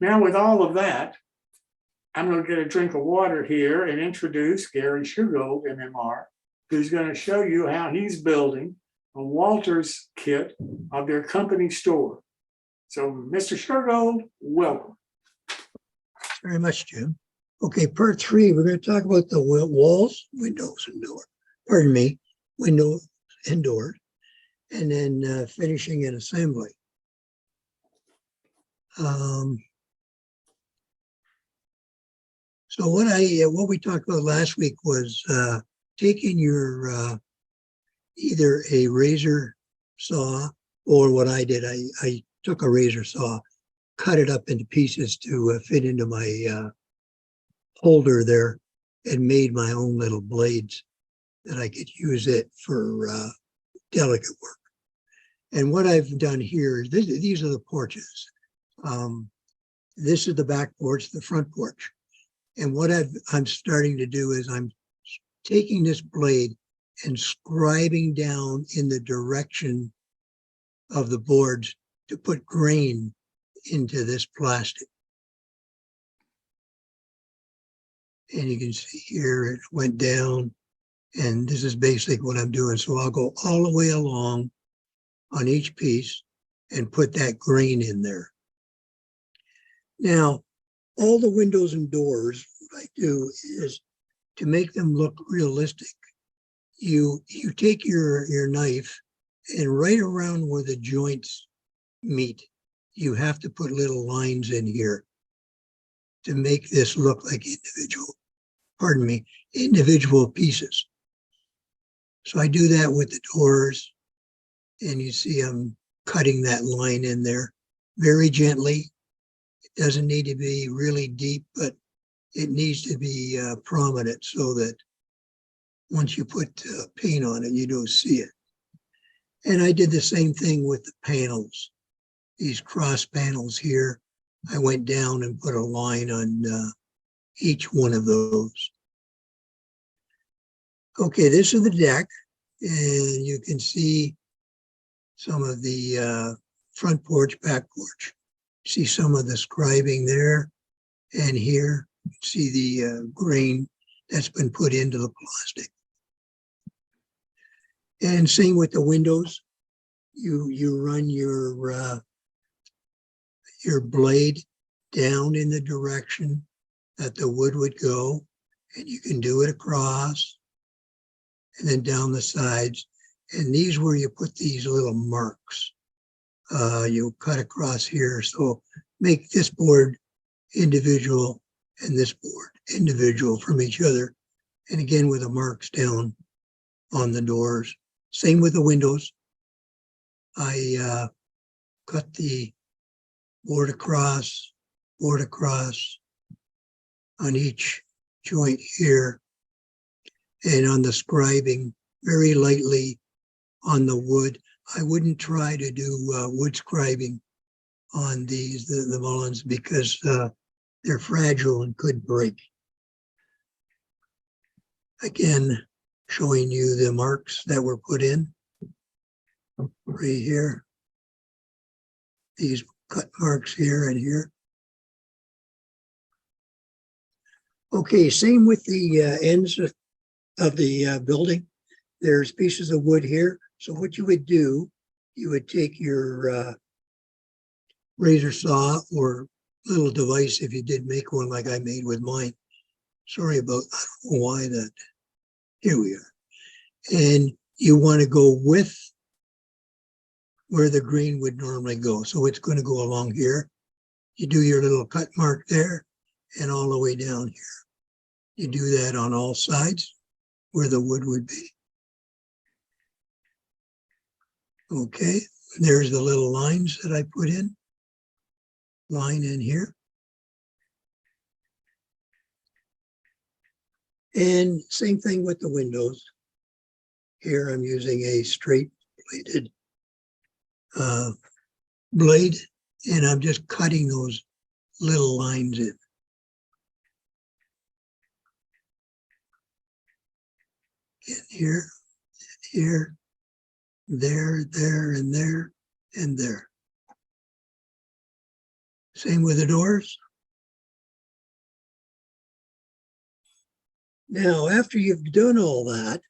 Now with all of that, I'm going to get a drink of water here and introduce Gary Shugold, MMR, who's going to show you how he's building a Walthers kit of their company store. So, Mr. Shugold, welcome. Very much, Jim. Okay, part 3, we're going to talk about the walls, windows, and doors. Pardon me, windows and doors, and then finishing and assembly. So what we talked about last week was taking your either a razor saw, or what I did, I took a razor saw, cut it up into pieces to fit into my holder there, and made my own little blades that I could use it for delicate work. And what I've done here is these are the porches. This is the back porch, the front porch. And what I'm starting to do is I'm taking this blade and scribing down in the direction of the boards to put grain into this plastic. And you can see here it went down, and this is basically what I'm doing. So I'll go all the way along on each piece and put that grain in there. Now, all the windows and doors, what I do is to make them look realistic. You take your knife, and right around where the joints meet, you have to put little lines in here to make this look like individual pieces. So I do that with the doors, and you see I'm cutting that line in there very gently. It doesn't need to be really deep, but it needs to be prominent so that once you put paint on it, you don't see it. And I did the same thing with the panels. These cross panels here, I went down and put a line on each one of those. Okay, this is the deck, and you can see some of the front porch, back porch. See some of the scribing there and here. See the grain that's been put into the plastic. And same with the windows. You run your blade down in the direction that the wood would go, and you can do it across and then down the sides. And these where you put these little marks. You cut across here, so make this board individual and this board individual from each other. And again, with the marks down on the doors. Same with the windows. I cut the board across on each joint here, and on the scribing very lightly on the wood. I wouldn't try to do wood scribing on these, the mullions, because they're fragile and could break. Again, showing you the marks that were put in right here. These cut marks here and here. Okay, same with the ends of the building. There's pieces of wood here. So what you would do, you would take your razor saw or little device, if you did make one like I made with mine. Sorry about, I don't know why that, here we are. And you want to go with where the grain would normally go. So it's going to go along here. You do your little cut mark there and all the way down here. You do that on all sides where the wood would be. Okay, there's the little lines that I put in. Line in here. And same thing with the windows. Here I'm using a straight bladed blade, and I'm just cutting those little lines in. In here, here, there, and there, and there. Same with the doors. Now, after you've done all that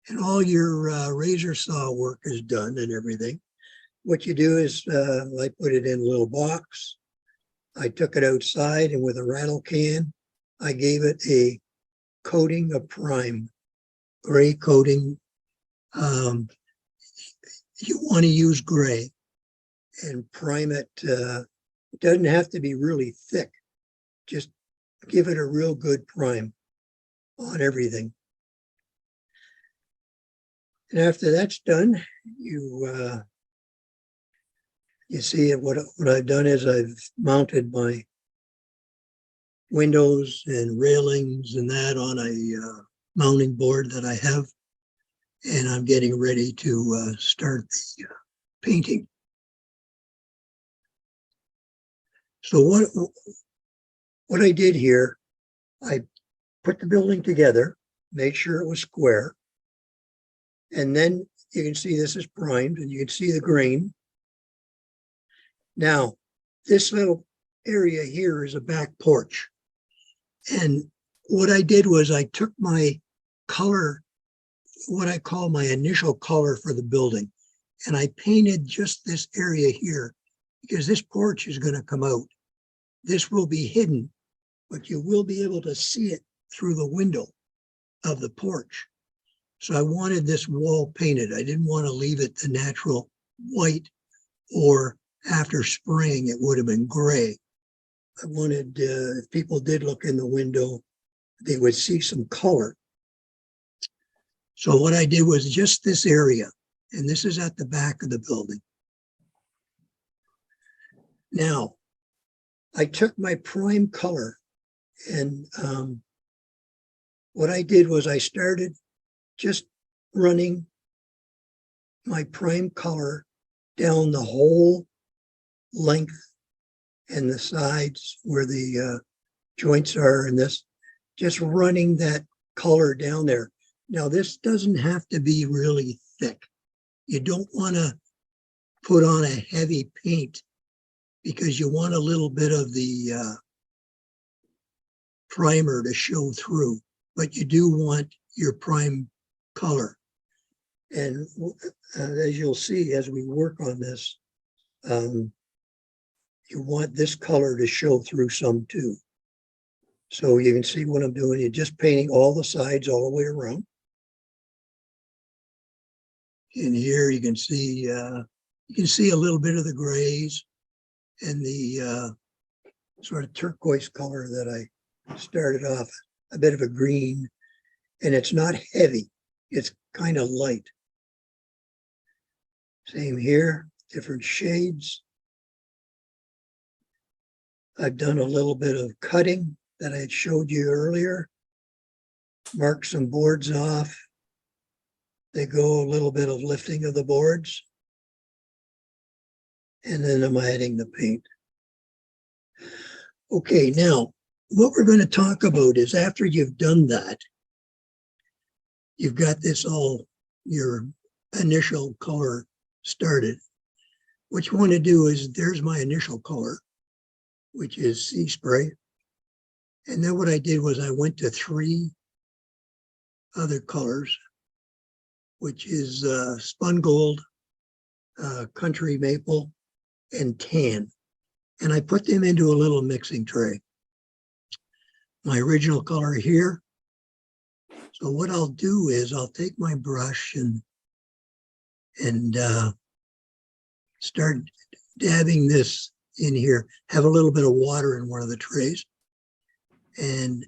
and all your razor saw work is done and everything, what you do is I put it in a little box. I took it outside and with a rattle can, I gave it a coating of prime, gray coating. You want to use gray and prime it. It doesn't have to be really thick. Just give it a real good prime on everything. And after that's done, you see what I've done is I've mounted my windows and railings and that on a mounting board that I have, and I'm getting ready to start the painting. So what I did here, I put the building together, made sure it was square, and then you can see this is primed and you can see the grain. Now, this little area here is a back porch. And what I did was I took my color, what I call my initial color for the building, and I painted just this area here because this porch is going to come out. This will be hidden, but you will be able to see it through the window of the porch. So I wanted this wall painted. I didn't want to leave it the natural white, or after spraying it would have been gray. I wanted, if people did look in the window, they would see some color. So what I did was just this area, and this is at the back of the building. Now, I took my prime color, and what I did was I started just running my prime color down the whole length and the sides where the joints are, and this, just running that color down there. Now, this doesn't have to be really thick. You don't want to put on a heavy paint because you want a little bit of the primer to show through, but you do want your prime color. And as you'll see, as we work on this, you want this color to show through some too. So you can see what I'm doing. You're just painting all the sides all the way around. In here, you can see a little bit of the grays and the sort of turquoise color that I started off, a bit of a green, and it's not heavy. It's kind of light. Same here, different shades. I've done a little bit of cutting that I had showed you earlier. Marked some boards off. They go a little bit of lifting of the boards. And then I'm adding the paint. Okay, now what we're going to talk about is after you've done that, you've got this all, your initial color started. What you want to do is, there's my initial color, which is sea spray. And then what I did was I went to 3 other colors, which is spun gold, country maple, and tan. And I put them into a little mixing tray. My original color here. So what I'll do is I'll take my brush and start dabbing this in here. Have a little bit of water in one of the trays. And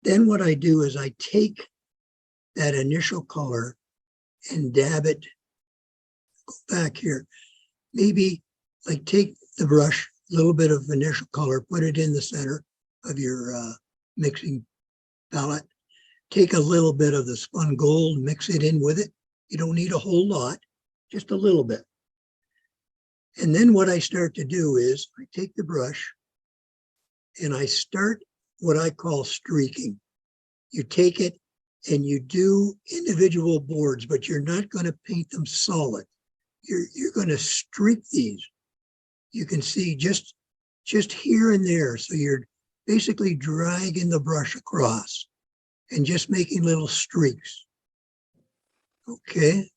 then what I do is I take that initial color and dab it, go back here, maybe like take the brush, a little bit of initial color, put it in the center of your mixing palette, take a little bit of the spun gold, mix it in with it. You don't need a whole lot, just a little bit. And then what I start to do is I take the brush and I start what I call streaking. You take it and you do individual boards, but you're not going to paint them solid. You're going to streak these. you can see just here and there. So you're basically dragging the brush across and just making little streaks. Okay.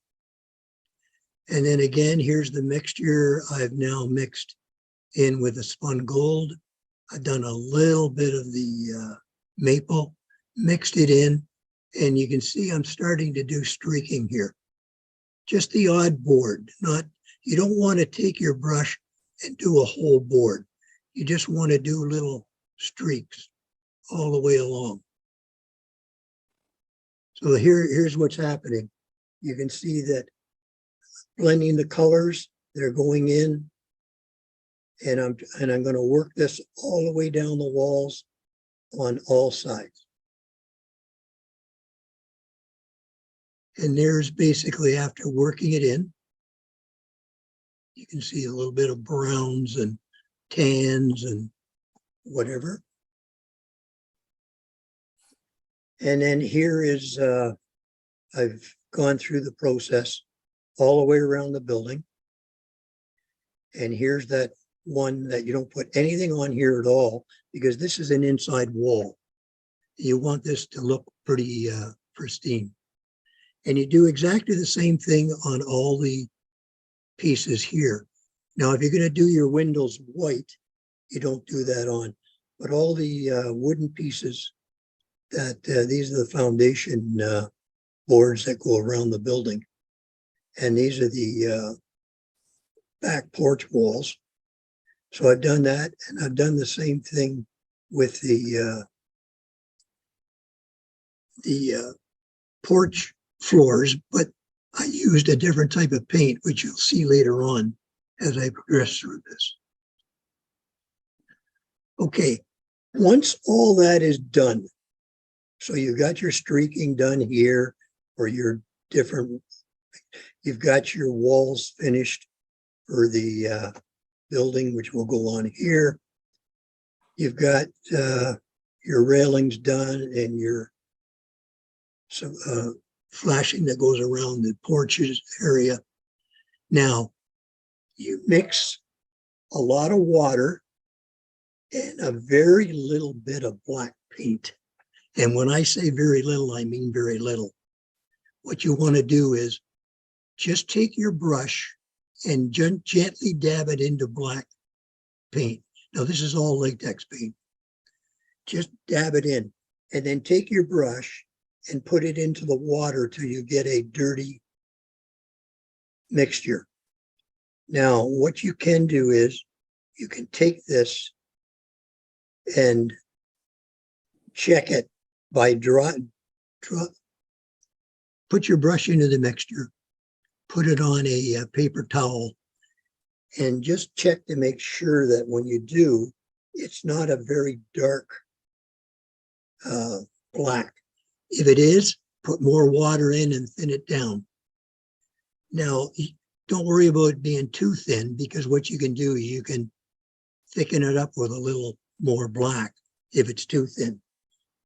And then again, here's the mixture I've now mixed in with the spun gold. I've done a little bit of the maple, mixed it in, and you can see I'm starting to do streaking here. Just the odd board, you don't want to take your brush and do a whole board. You just want to do little streaks all the way along. So here's what's happening. You can see that blending the colors, they're going in, and I'm going to work this all the way down the walls on all sides. And there's basically, after working it in, you can see a little bit of browns and tans and whatever. And then here is, I've gone through the process all the way around the building. And here's that one that you don't put anything on here at all, because this is an inside wall. You want this to look pretty pristine. And you do exactly the same thing on all the pieces here. Now, if you're going to do your windows white, you don't do that on. But all the wooden pieces that these are the foundation boards that go around the building. And these are the back porch walls. So I've done that, and I've done the same thing with the porch floors, but I used a different type of paint, which you'll see later on as I progress through this. Okay, once all that is done, so you've got your streaking done here, or your different, you've got your walls finished for the building, which will go on here. You've got your railings done and your flashing that goes around the porches area. Now, you mix a lot of water and a very little bit of black paint. And when I say very little, I mean very little. What you want to do is just take your brush and gently dab it into black paint. Now, this is all latex paint. Just dab it in, and then take your brush and put it into the water till you get a dirty mixture. Now, what you can do is you can take this and check it by put your brush into the mixture, put it on a paper towel, and just check to make sure that when you do, it's not a very dark black. If it is, put more water in and thin it down. Now, don't worry about it being too thin, because what you can do is you can thicken it up with a little more black if it's too thin.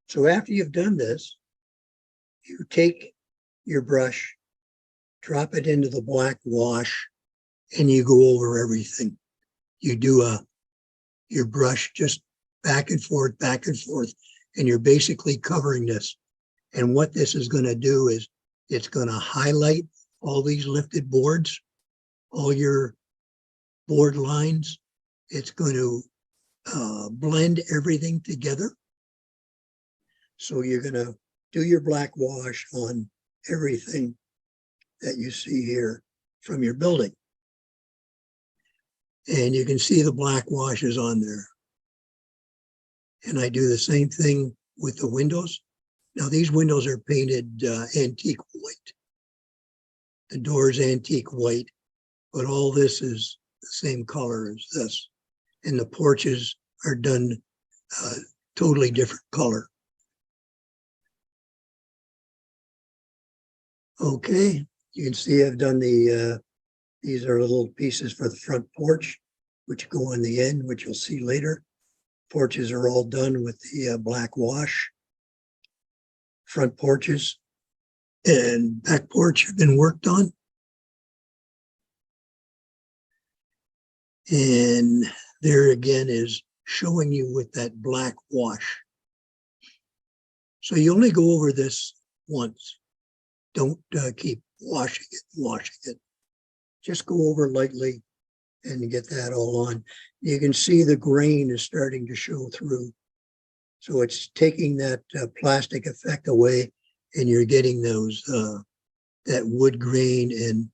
So after you've done this, you take your brush, drop it into the black wash, and you go over everything. You do your brush just back and forth, and you're basically covering this. And what this is going to do is it's going to highlight all these lifted boards, all your board lines. It's going to blend everything together. So you're going to do your black wash on everything that you see here from your building. And you can see the black washes on there. And I do the same thing with the windows. Now, these windows are painted antique white. The door's antique white, but all this is the same color as this. And the porches are done totally different color. Okay, you can see I've done these are little pieces for the front porch, which go on the end, which you'll see later. Porches are all done with the black wash. Front porches and back porch have been worked on. And there again is showing you with that black wash. So you only go over this once. Don't keep washing it. Just go over lightly and get that all on. You can see the grain is starting to show through. So it's taking that plastic effect away, and you're getting those that wood grain and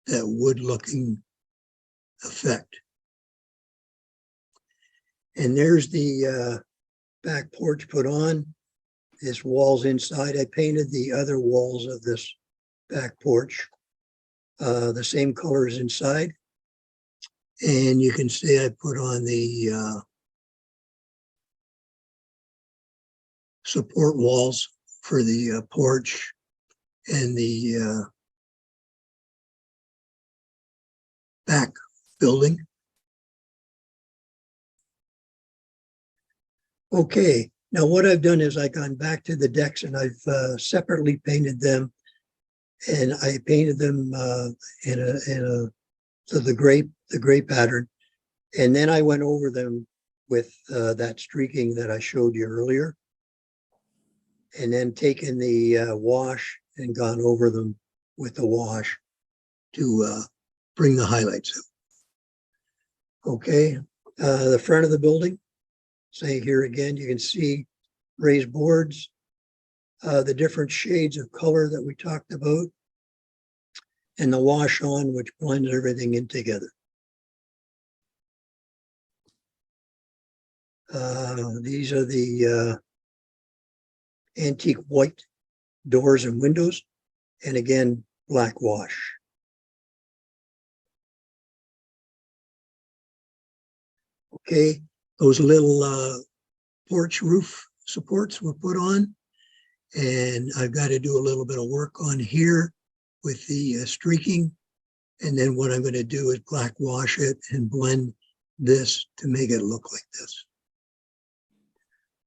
that wood looking effect. And there's the back porch put on. This wall's inside. I painted the other walls of this back porch the same colors inside. And you can see I put on the support walls for the porch and the back building. Okay, now what I've done is I've gone back to the decks and I've separately painted them, and I painted them so the gray pattern, and then I went over them with that streaking that I showed you earlier, and then taken the wash and gone over them with the wash to bring the highlights out. Okay, the front of the building, say here again, you can see raised boards, the different shades of color that we talked about, and the wash on, which blends everything in together. These are the antique white doors and windows, and again, black wash. Okay, those little porch roof supports were put on, and I've got to do a little bit of work on here with the streaking, and then what I'm going to do is black wash it and blend this to make it look like this.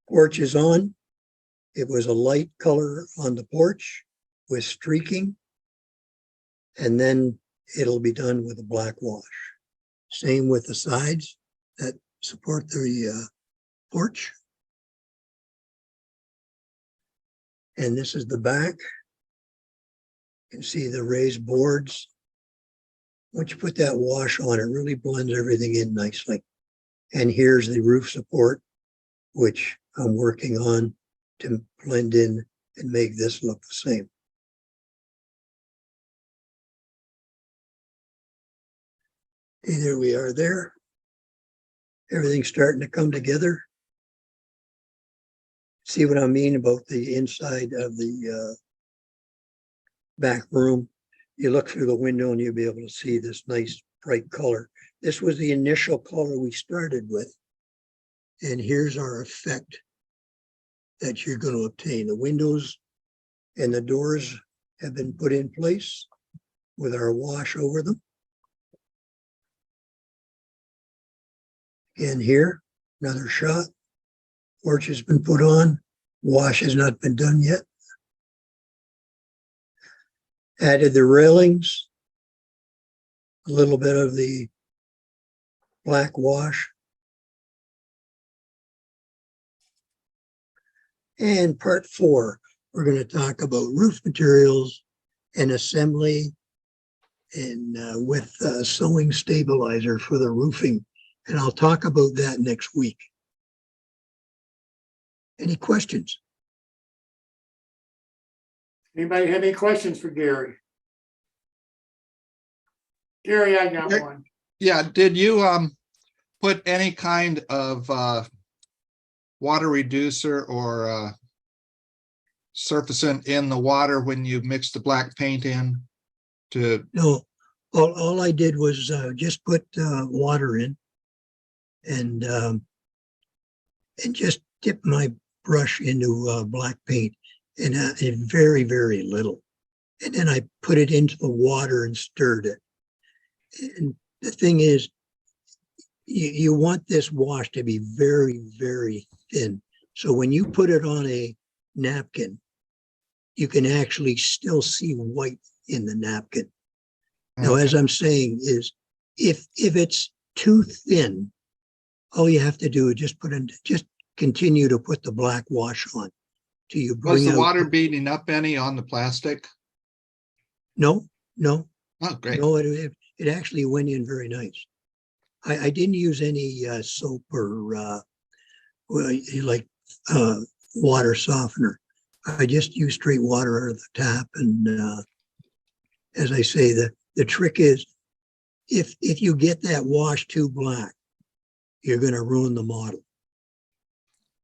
Porch is on. It was a light color on the porch with streaking, and then it'll be done with a black wash. Same with the sides that support the porch. And this is the back. You can see the raised boards. Once you put that wash on, it really blends everything in nicely. And here's the roof support, which I'm working on to blend in and make this look the same. Okay, there we are there. Everything's starting to come together. See what I mean about the inside of the back room? You look through the window and you'll be able to see this nice bright color. This was the initial color we started with. And here's our effect that you're going to obtain. The windows and the doors have been put in place with our wash over them. And here, another shot. Porch has been put on. Wash has not been done yet. Added the railings, a little bit of the black wash. And part 4, we're going to talk about roof materials and assembly and with sewing stabilizer for the roofing. And I'll talk about that next week. Any questions? Anybody have any questions for Gary? Gary, I got one. Yeah, did you put any kind of water reducer or surfactant in the water when you mixed the black paint in? No, all I did was just put water in and just dip my brush into black paint, and very, very little. And then I put it into the water and stirred it. And the thing is, you want this wash to be very, very thin. So when you put it on a napkin, you can actually still see white in the napkin. Now, as I'm saying, is if it's too thin, all you have to do is just continue to put the black wash on till you Was bring the out. water beating up any on the plastic? No, Oh, great. no, it actually went in very nice. I didn't use any soap or water softener. I just used straight water out of the tap. And as I say, the trick is if you get that wash too black, you're going to ruin the model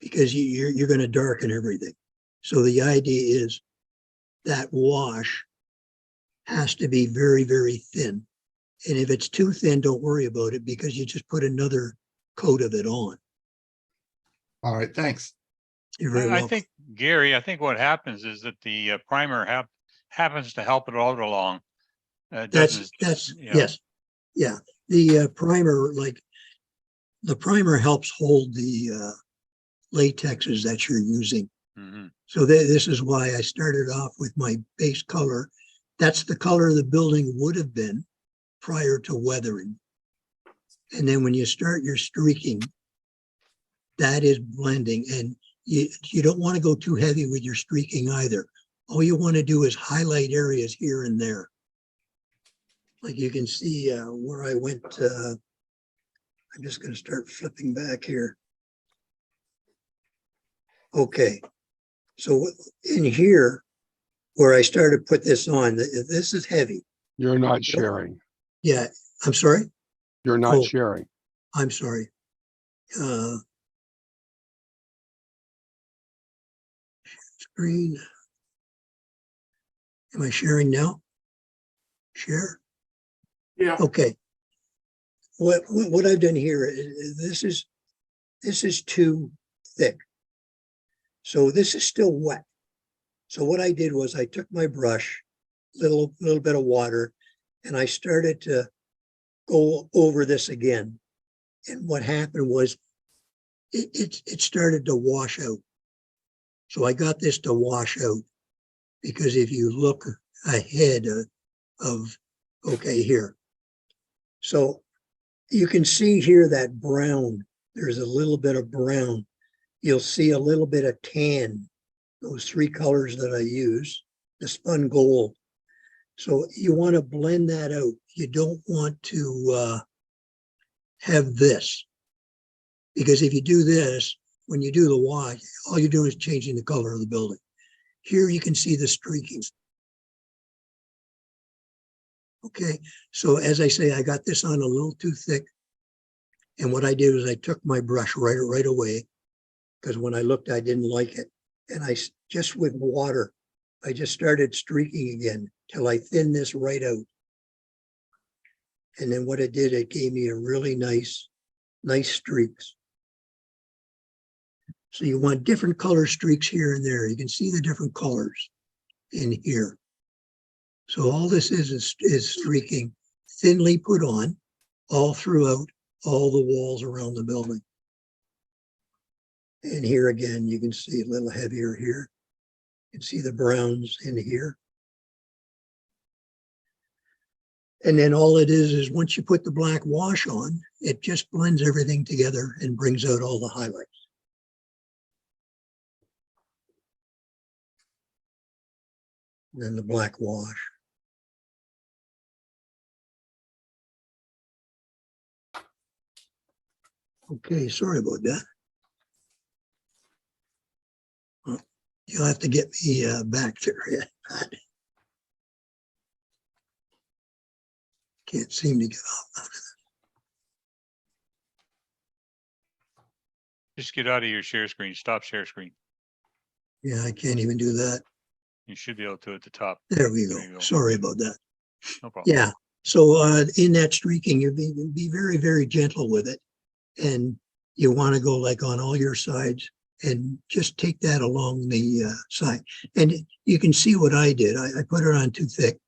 because you're going to darken everything. So the idea is that wash has to be very, very thin. And if it's too thin, don't worry about it because you just put another coat of it on. All right, thanks. You're very I welcome. think, Gary, I think what happens is that the primer happens to help it all along. That's you know, yes. Yeah. The primer, the primer helps hold the latexes that you're using. mhm. So this is why I started off with my base color. That's the color the building would have been prior to weathering. And then when you start your streaking, that is blending. And you don't want to go too heavy with your streaking either. All you want to do is highlight areas here and there. Like you can see where I went. I'm just going to start flipping back here. Okay. So in here, where I started to put this on, this is heavy. You're not sharing. Yeah, I'm sorry. You're not Oh. sharing. I'm sorry. Screen. Am I sharing now? Share. Yeah, Okay. What I've done here is this is too thick. So this is still wet. So what I did was I took my brush, little bit of water, and I started to go over this again. And what happened was it started to wash out. So I got this to wash out because if you look ahead of okay, here. So you can see here that brown, there's a little bit of brown. You'll see a little bit of tan, those three colors that I use, the spun gold. So you want to blend that out. You don't want to have this, because if you do this, when you do the wash, all you're doing is changing the color of the building. Here you can see the streakings. Okay, so as I say, I got this on a little too thick. And what I did was I took my brush right away, because when I looked, I didn't like it. And I just with water, I just started streaking again till I thinned this right out. And then what it did, it gave me a really nice streaks. So you want different color streaks here and there. You can see the different colors in here. So all this is streaking thinly put on all throughout all the walls around the building. And here again, you can see a little heavier here. You can see the browns in here. And then all it is once you put the black wash on, it just blends everything together and brings out all the highlights. And then the black wash. Okay, sorry about that. Well, you'll have to get me back there. Can't seem to get off. Just get out of your share screen. Stop share screen. Yeah, I can't even do that. You should be able to at the top. There we There you go. go. Sorry about that. No problem. Yeah. So in that streaking, you be very, very gentle with it. And you want to go like on all your sides and just take that along the side. And you can see what I did. I put it on too thick.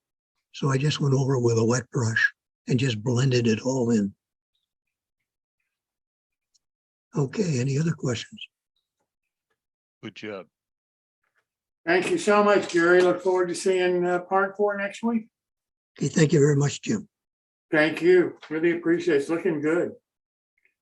So I just went over with a wet brush and just blended it all in. Okay, any other questions? Good job. thank you so much, Gary. Look forward to seeing Part 4 next week. Okay, thank you very much, Jim. Thank you. Really appreciate it. It's looking good.